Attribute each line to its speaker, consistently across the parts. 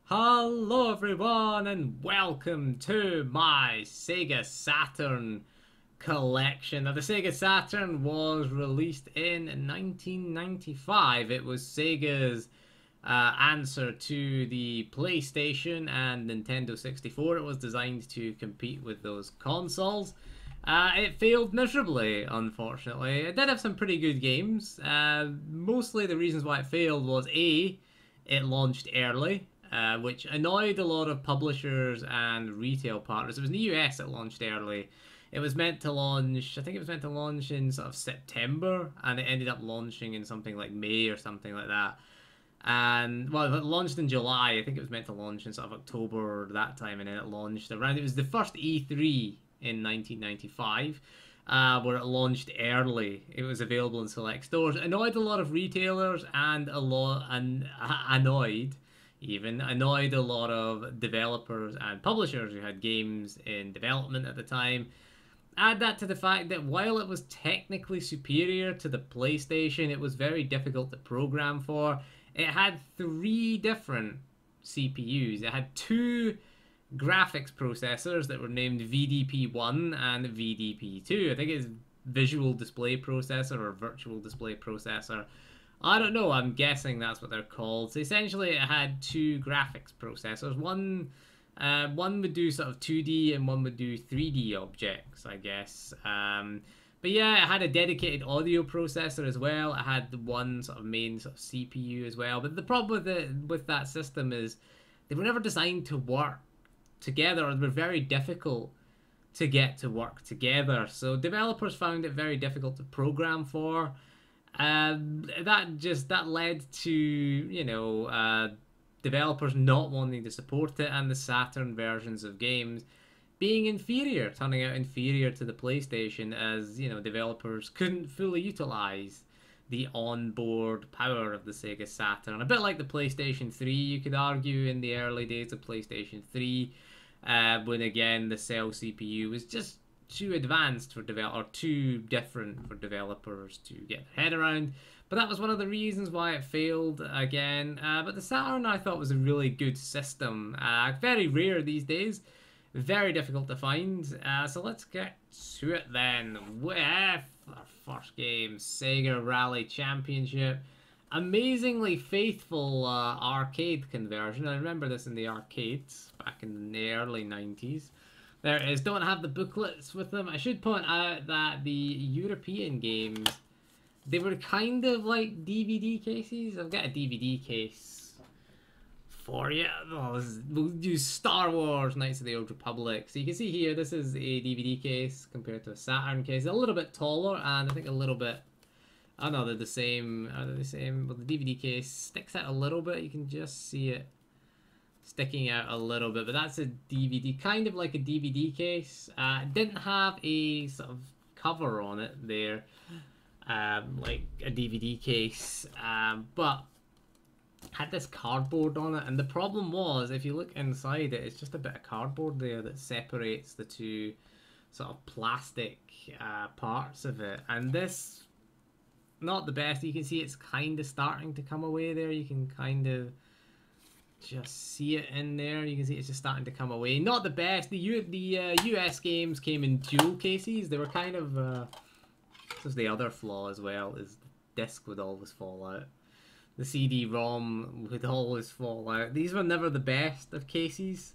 Speaker 1: Hello everyone and welcome to my Sega Saturn collection. Now the Sega Saturn was released in 1995. It was Sega's answer to the PlayStation and Nintendo 64. It was designed to compete with those consoles. It failed miserably, unfortunately. It did have some pretty good games. Mostly the reasons why it failed was A, it launched early, which annoyed a lot of publishers and retail partners. It was in the US it launched early. It was meant to launch, I think it was meant to launch in sort of September, and it ended up launching in something like May or something like that. And well, it launched in July. I think it was meant to launch in sort of October that time, and then it launched around. It was the first E3 in 1995, where it launched early. It was available in select stores. Annoyed a lot of retailers and annoyed a lot of developers and publishers who had games in development at the time. Add that to the fact that while it was technically superior to the PlayStation, it was very difficult to program for. It had three different CPUs. It had two graphics processors that were named VDP1 and VDP2. I think it's Visual Display Processor or Virtual Display Processor. I don't know, I'm guessing that's what they're called. So essentially it had two graphics processors. One would do sort of 2D and one would do 3D objects, I guess. But yeah, it had a dedicated audio processor as well. It had the one sort of main sort of CPU as well. But the problem with that system is they were never designed to work together, or they were very difficult to get to work together. So developers found it very difficult to program for. That led to developers not wanting to support it, and the Saturn versions of games being inferior, turning out inferior to the PlayStation, as developers couldn't fully utilize the onboard power of the Sega Saturn. A bit like the PlayStation 3, you could argue, in the early days of PlayStation 3, when again the Cell CPU was just too advanced for or too different for developers to get their head around. But that was one of the reasons why it failed again. But the Saturn I thought was a really good system. Very rare these days. Very difficult to find. So let's get to it then. With our first game, Sega Rally Championship. Amazingly faithful arcade conversion. I remember this in the arcades back in the early 90s. There it is. Don't have the booklets with them. I should point out that the European games, they were kind of like DVD cases. I've got a DVD case for you. We'll use Star Wars Knights of the Old Republic. So you can see here, this is a DVD case compared to a Saturn case. A little bit taller, and I think a little bit... Oh no, they're the same. Are they the same? Well, the DVD case sticks out a little bit. You can just see it sticking out a little bit, but that's a DVD, kind of like a DVD case. It didn't have a sort of cover on it there, like a DVD case, but had this cardboard on it. And the problem was, if you look inside it, it's just a bit of cardboard there that separates the two sort of plastic parts of it. And this, not the best. You can see it's kind of starting to come away there. You can kind of just see it in there. You can see it's just starting to come away. Not the best. The US games came in dual cases. They were kind of this was the other flaw as well, is the disc would always fall out. The CD-ROM would always fall out. These were never the best of cases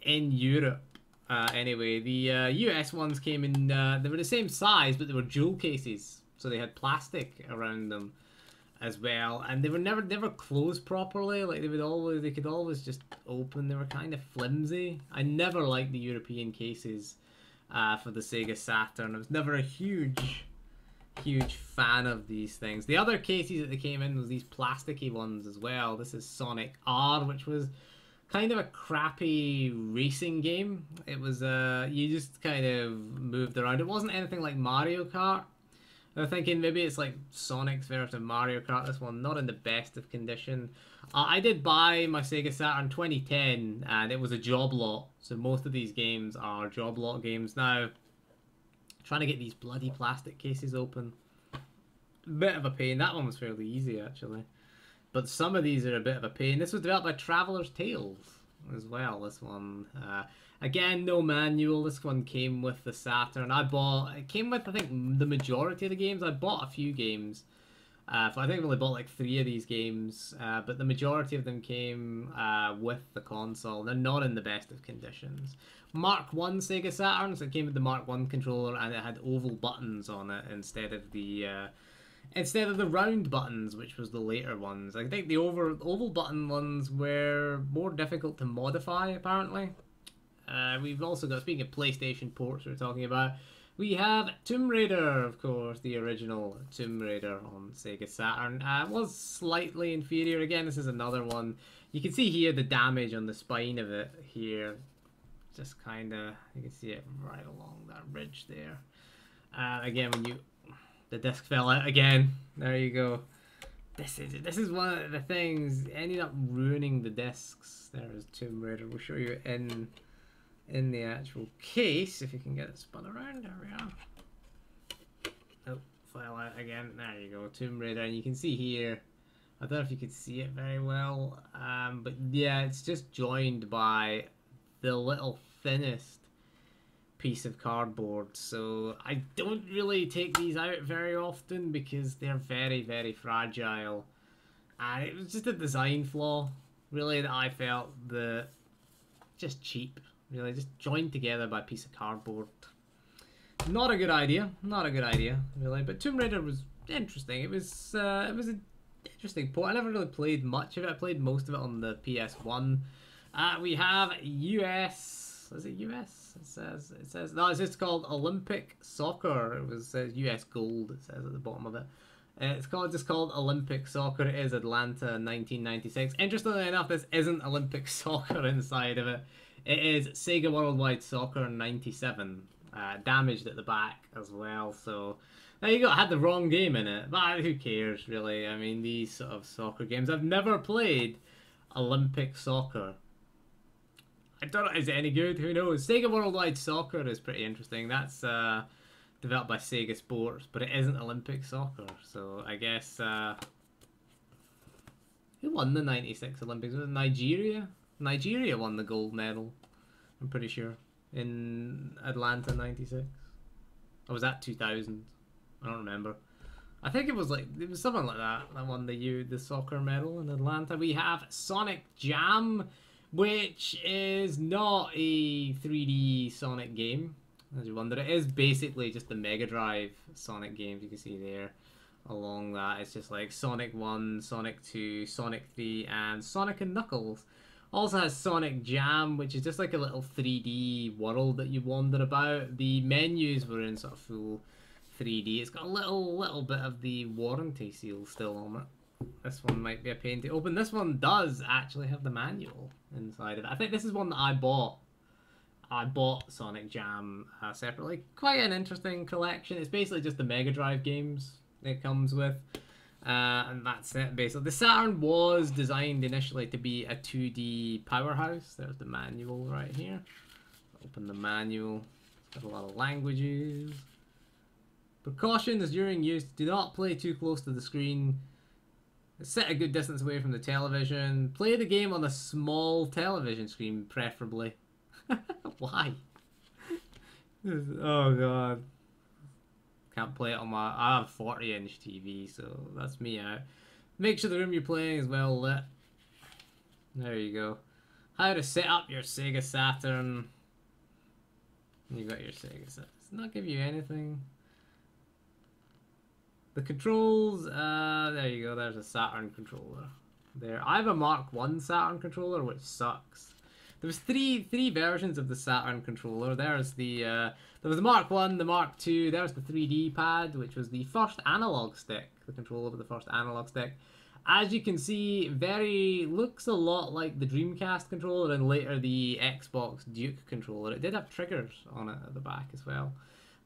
Speaker 1: in Europe. Anyway, the US ones came in, they were the same size, but they were dual cases, so they had plastic around them as well, and they were never closed properly. Like they could always just open. They were kind of flimsy. I never liked the European cases for the Sega Saturn. I was never a huge fan of these things. The other cases that they came in was these plasticky ones as well. This is Sonic R, which was kind of a crappy racing game. It was you just kind of moved around. It wasn't anything like Mario Kart. I'm thinking maybe it's like Sonic's version of Mario Kart. This one, not in the best of condition. I did buy my Sega Saturn 2010, and it was a job lot. So most of these games are job lot games. Now, trying to get these bloody plastic cases open, bit of a pain. That one was fairly easy, actually. but some of these are a bit of a pain. This was developed by Traveller's Tales as well, this one. Again, no manual. This one came with the Saturn. It came with, I think, the majority of the games. I bought a few games. I think I only bought like 3 of these games, but the majority of them came with the console. They're not in the best of conditions. Mark 1 Sega Saturn, so it came with the Mark 1 controller, and it had oval buttons on it instead of the round buttons, which was the later ones. I think the oval button ones were more difficult to modify, apparently. We've also got, speaking of PlayStation ports we're talking about, we have Tomb Raider, of course, the original Tomb Raider on Sega Saturn. It was slightly inferior. Again, this is another one. You can see here the damage on the spine of it here. Just kind of, you can see it right along that ridge there. Again, the disc fell out again. There you go. This is one of the things, ended up ruining the discs. There is Tomb Raider. We'll show you in the actual case, if you can get it spun around. There we are. Oh, fell out again. There you go, Tomb Raider. And you can see here, I don't know if you can see it very well, but yeah, it's just joined by the little thinnest piece of cardboard. So I don't really take these out very often because they're very, very fragile. And it was just a design flaw, really, that I felt just cheap. Really, just joined together by a piece of cardboard. Not a good idea. Not a good idea, really. But Tomb Raider was interesting. It was an interesting port. I never really played much of it. I played most of it on the PS1. We have US. Is it US? It says no. It's just called Olympic Soccer. It says US Gold. It says at the bottom of it. It's just called Olympic Soccer. It is Atlanta 1996. Interestingly enough, this isn't Olympic Soccer inside of it. It is Sega Worldwide Soccer 97, damaged at the back as well. So there you go. I had the wrong game in it, but who cares, really? I mean, these sort of soccer games. I've never played Olympic Soccer. I don't know. Is it any good? Who knows? Sega Worldwide Soccer is pretty interesting. That's developed by Sega Sports, but it isn't Olympic Soccer. So I guess who won the 96 Olympics? Was it Nigeria? Nigeria won the gold medal, I'm pretty sure, in Atlanta 96. Or was that 2000? I don't remember. I think it was something like that. That won the soccer medal in Atlanta. We have Sonic Jam, which is not a 3D Sonic game, as you wonder. It is basically just the Mega Drive Sonic games you can see there. Along that, it's just like Sonic 1, Sonic 2, Sonic 3, and Sonic and Knuckles. Also has Sonic Jam, which is just like a little 3D world that you wander about. The menus were in sort of full 3D. It's got a little bit of the warranty seal still on it. This one might be a pain to open. This one does actually have the manual inside of it. I think this is one that I bought. I bought Sonic Jam separately. Quite an interesting collection. It's basically just the Mega Drive games it comes with. And that's it, basically. The Saturn was designed initially to be a 2D powerhouse. There's the manual right here. Open the manual. It's got a lot of languages. Precautions during use. Do not play too close to the screen. Set a good distance away from the television. Play the game on a small television screen, preferably. Why? Oh, God. Can't play it on I have a 40-inch TV, so that's me out. Make sure the room you're playing is well lit. There you go. How to set up your Sega Saturn. You got your Sega Saturn. Does it not give you anything? The controls, there you go. There's a Saturn controller. There. I have a Mark 1 Saturn controller, which sucks. There was three versions of the Saturn controller. There's there was the Mark 1, the Mark 2, there's the 3D pad, which was the first analog stick, the controller with the first analog stick. As you can see, looks a lot like the Dreamcast controller and later the Xbox Duke controller. It did have triggers on it at the back as well.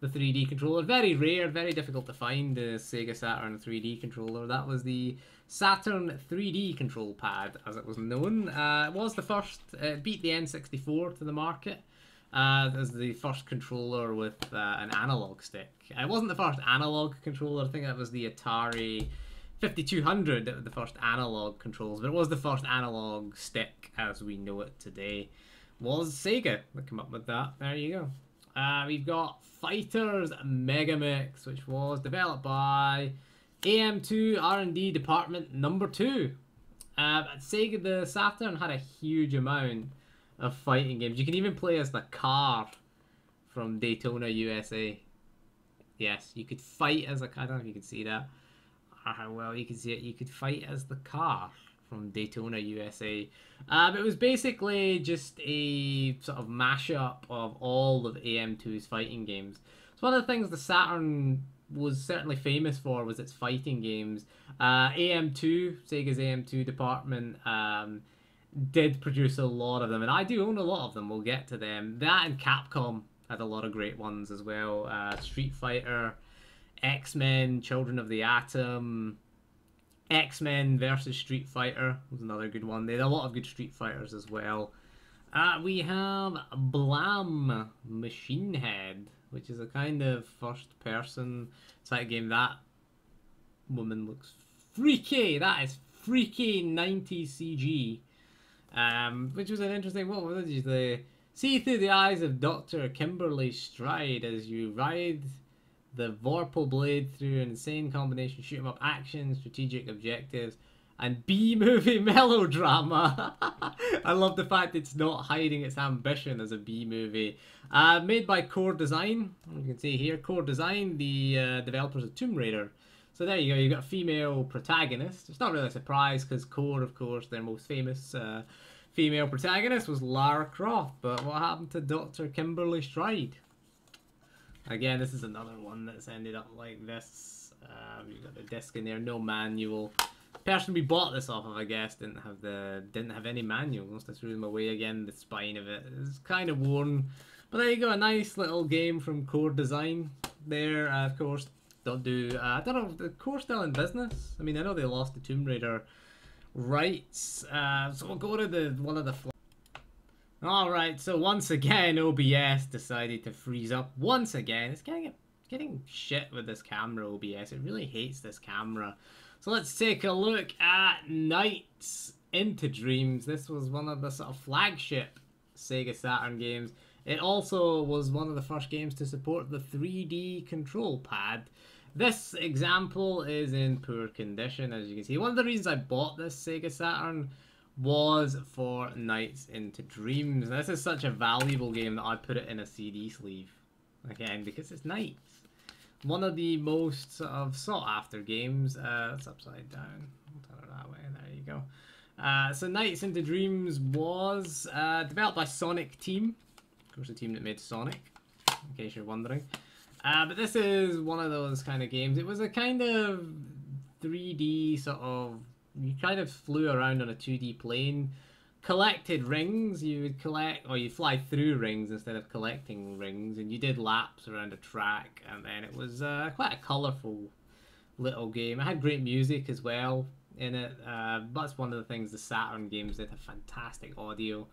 Speaker 1: The 3D controller, very rare, very difficult to find, the Sega Saturn 3D controller. That was the Saturn 3D control pad, as it was known. It was the first, it beat the N64 to the market as the first controller with an analog stick. It wasn't the first analog controller. I think that was the Atari 5200, the first analog controls, but it was the first analog stick as we know it today. Was Sega that came up with that. There you go. We've got Fighters Megamix, which was developed by AM2 R&D Department Number 2. Sega the Saturn had a huge amount of fighting games. You can even play as the car from Daytona, USA. Yes, you could fight as a car. I don't know if you can see that. Well, you can see it. You could fight as the car from Daytona, USA. It was basically just a sort of mashup of all of AM2's fighting games. So one of the things the Saturn was certainly famous for was its fighting games. AM2, Sega's AM2 department, did produce a lot of them, and I do own a lot of them. We'll get to them. That and Capcom had a lot of great ones as well. Street Fighter, X-Men, Children of the Atom, X-Men versus Street Fighter was another good one. They had a lot of good Street Fighters as well. We have Blum Machine Head, which is a kind of first-person type game. That woman looks freaky. That is freaky 90s CG. Which was an interesting... What was it? The see through the eyes of Dr. Kimberly Stride as you ride the Vorpal blade through an insane combination shoot 'em up action, strategic objectives, and B-movie melodrama. I love the fact it's not hiding its ambition as a B-movie. Made by Core Design. You can see here, Core Design, the developers of Tomb Raider. So there you go, you've got a female protagonist. It's not really a surprise because Core, of course, their most famous female protagonist was Lara Croft. But what happened to Dr. Kimberly Stride? Again, this is another one that's ended up like this. You've got the disc in there, no manual. The person we bought this off of, I guess, didn't have any manual. Must have threw them away again. The spine of it is kind of worn, but there you go, a nice little game from Core Design. There, of course, don't do. I don't know if the Core still in business. I mean, I know they lost the Tomb Raider rights. So we'll go to one of the. Alright, so once again, OBS decided to freeze up. Once again, it's getting shit with this camera, OBS. It really hates this camera. So let's take a look at Nights into Dreams. This was one of the sort of flagship Sega Saturn games. It also was one of the first games to support the 3D control pad. This example is in poor condition, as you can see. One of the reasons I bought this Sega Saturn was for Nights into Dreams. This is such a valuable game that I put it in a CD sleeve. Again, because it's Nights. One of the most sort of sought after games. It's upside down. I'll turn it that way. There you go. So Nights into Dreams was developed by Sonic Team. Of course, the team that made Sonic, in case you're wondering. But this is one of those kind of games. It was a kind of 3D sort of... You kind of flew around on a 2D plane, collected rings. You would collect, or you fly through rings instead of collecting rings, and you did laps around a track. And then it was quite a colourful little game. It had great music as well in it. That's one of the things the Saturn games did. Have fantastic audio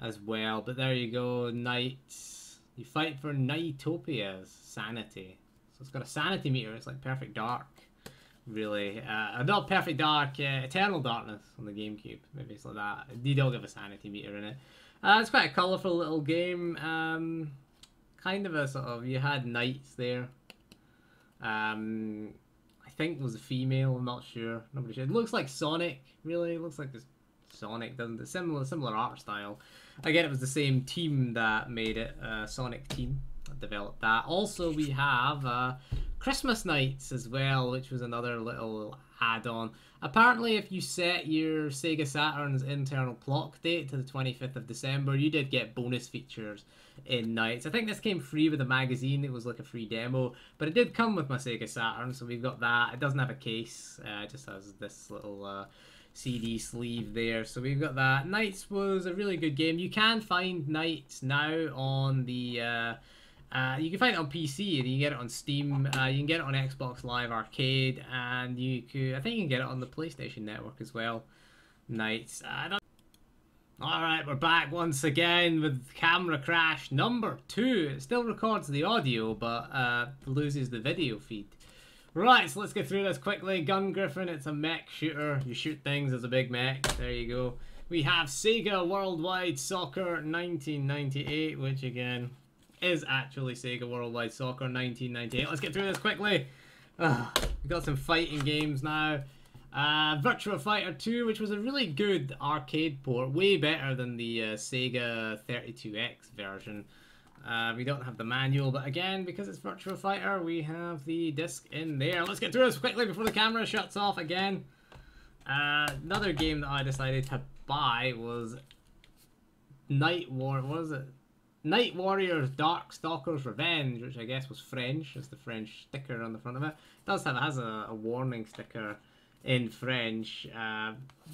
Speaker 1: as well. But there you go, Nights. You fight for Nightopia's sanity. So it's got a sanity meter. It's like Perfect Dark. Really, not Perfect Dark, Eternal Darkness on the GameCube, maybe it's like that. You don't have a sanity meter in it. It's quite a colourful little game. Kind of a sort of, you had knights there. I think it was a female, I'm not sure. Nobody sure. It looks like Sonic, really. It looks like this Sonic, doesn't it? Similar art style. Again, it was the same team that made it, Sonic Team that developed that. Also, we have Christmas Nights as well, which was another little add-on. Apparently, if you set your Sega Saturn's internal clock date to the 25th of December, you did get bonus features in Nights. I think this came free with a magazine. It was like a free demo, but it did come with my Sega Saturn, so we've got that. It doesn't have a case. It just has this little CD sleeve there, so we've got that. Nights was a really good game. You can find Nights now on the... you can find it on PC, and you can get it on Steam, you can get it on Xbox Live Arcade, and I think you can get it on the PlayStation Network as well. Nights. Alright, we're back once again with camera crash number 2. It still records the audio, but loses the video feed. Right, so let's get through this quickly. Gun Griffin, it's a mech shooter. You shoot things as a big mech. There you go. We have Sega Worldwide Soccer 1998, which again is actually Sega Worldwide Soccer 1998. Let's get through this quickly. We've got some fighting games now. Virtua Fighter 2, which was a really good arcade port, way better than the Sega 32X version. We don't have the manual, but again, because it's Virtua Fighter, we have the disc in there. Let's get through this quickly before the camera shuts off again. Another game that I decided to buy was Night Warriors Dark Stalker's Revenge, which I guess was French. It's the French sticker on the front of it. It has a warning sticker in French.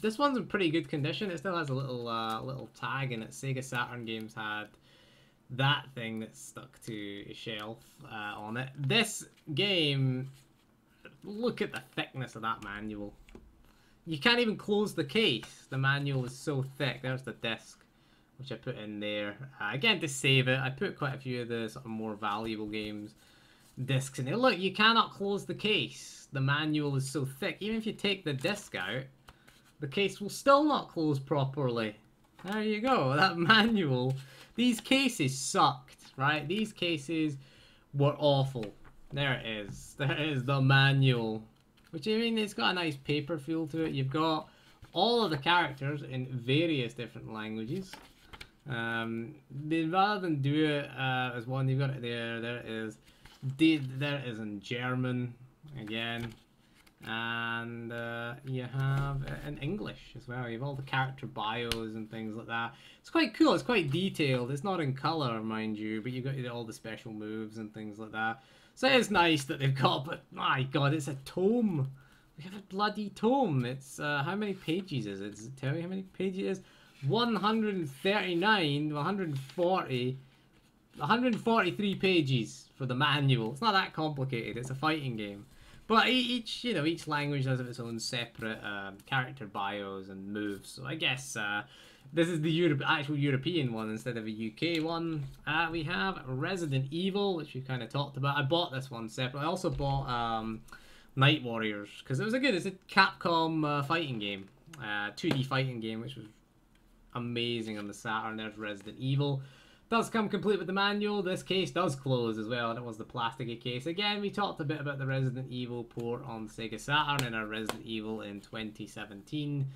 Speaker 1: This one's in pretty good condition. It still has a little tag in it. Sega Saturn games had that thing that's stuck to a shelf on it. This game, look at the thickness of that manual. You can't even close the case. The manual is so thick. There's the disc, which I put in there. Again, to save it, I put quite a few of the sort of more valuable games discs in there. Look, you cannot close the case. The manual is so thick. Even if you take the disc out, the case will still not close properly. There you go. That manual. These cases sucked, right? These cases were awful. There it is. There is the manual. Which, I mean, it's got a nice paper feel to it. You've got all of the characters in various different languages. Rather than do it as one, you've got it there. There it is. There it is in German again. And you have it in English as well. You have all the character bios and things like that. It's quite cool. It's quite detailed. It's not in color, mind you, but you've got all the special moves and things like that. So it is nice that they've got, but my god, it's a tome. We have a bloody tome. It's how many pages is it? Does it tell you how many pages it is? 139, 140, 143 pages for the manual. It's not that complicated. It's a fighting game. But each language has its own separate character bios and moves. So I guess this is the actual European one instead of a UK one. We have Resident Evil, which we kind of talked about. I bought this one separate. I also bought Night Warriors because it's a Capcom fighting game, 2D fighting game, which was amazing on the Saturn. There's Resident Evil. Does come complete with the manual. This case does close as well, and it was the plasticky case. Again, we talked a bit about the Resident Evil port on Sega Saturn in our Resident Evil in 2017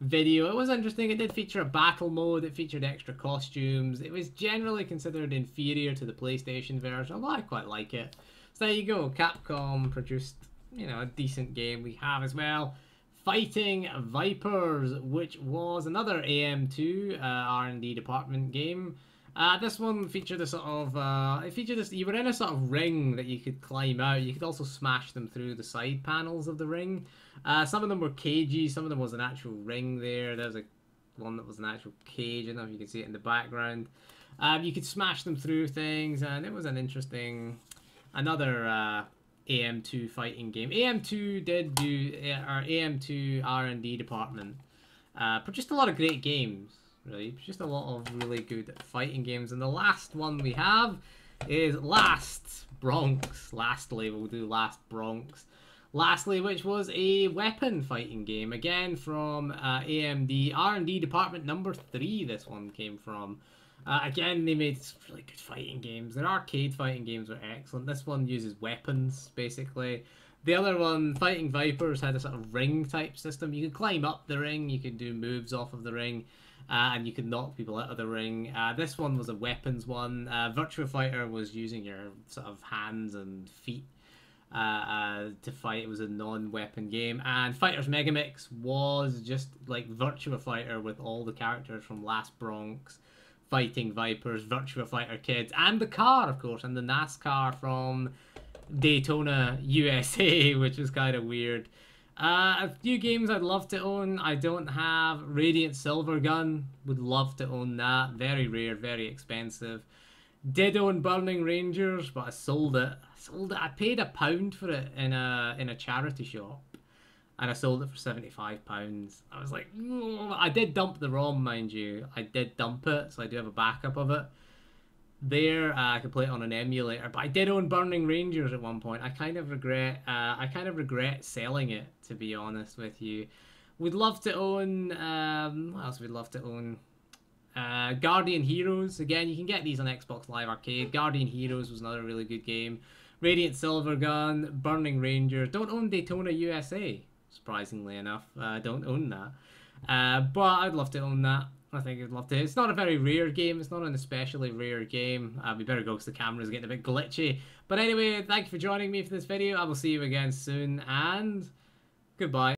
Speaker 1: video. It was interesting. It did feature a battle mode. It featured extra costumes. It was generally considered inferior to the PlayStation version, although I quite like it. So there you go. Capcom produced, a decent game. We have as well Fighting Vipers, which was another AM2 R&D department game. This one featured a sort of, you were in a sort of ring that you could climb out. You could also smash them through the side panels of the ring. Some of them were cages, some of them was an actual ring there. There's one that was an actual cage, I don't know if you can see it in the background. You could smash them through things, and it was an interesting, another AM2 fighting game. AM2 did do, our AM2 R&D department produced a lot of great games. Really, just a lot of really good fighting games, and the last one we have is Last Bronx. Lastly, we'll do Last Bronx. Lastly, which was a weapon fighting game, again from AMD R&D Department number 3. This one came from. Again, they made really good fighting games. Their arcade fighting games were excellent. This one uses weapons, basically. The other one, Fighting Vipers, had a sort of ring type system. You could climb up the ring, you could do moves off of the ring. And you could knock people out of the ring. This one was a weapons one. Virtua Fighter was using your sort of hands and feet to fight. It was a non-weapon game. And Fighters Megamix was just like Virtua Fighter with all the characters from Last Bronx, Fighting Vipers, Virtua Fighter Kids, and the car, of course, and the NASCAR from Daytona, USA, which was kind of weird. A few games I'd love to own. I don't have Radiant Silvergun. Would love to own that. Very rare, very expensive. Did own Burning Rangers, but I sold it. I paid £1 for it in a charity shop, and I sold it for £75. I was like, I did dump the ROM, mind you. I did dump it, so I do have a backup of it. there. I could play it on an emulator, but I did own Burning Rangers at one point. I kind of regret. I kind of regret selling it, to be honest with you. We'd love to own. What else we'd love to own? Guardian Heroes. Again, you can get these on Xbox Live Arcade. Guardian Heroes was another really good game. Radiant Silvergun, Burning Rangers. Don't own Daytona USA, surprisingly enough. Don't own that. But I'd love to own that. I think I'd love to. It's not a very rare game. It's not an especially rare game. We better go because the camera's getting a bit glitchy. But anyway, thank you for joining me for this video. I will see you again soon, and goodbye.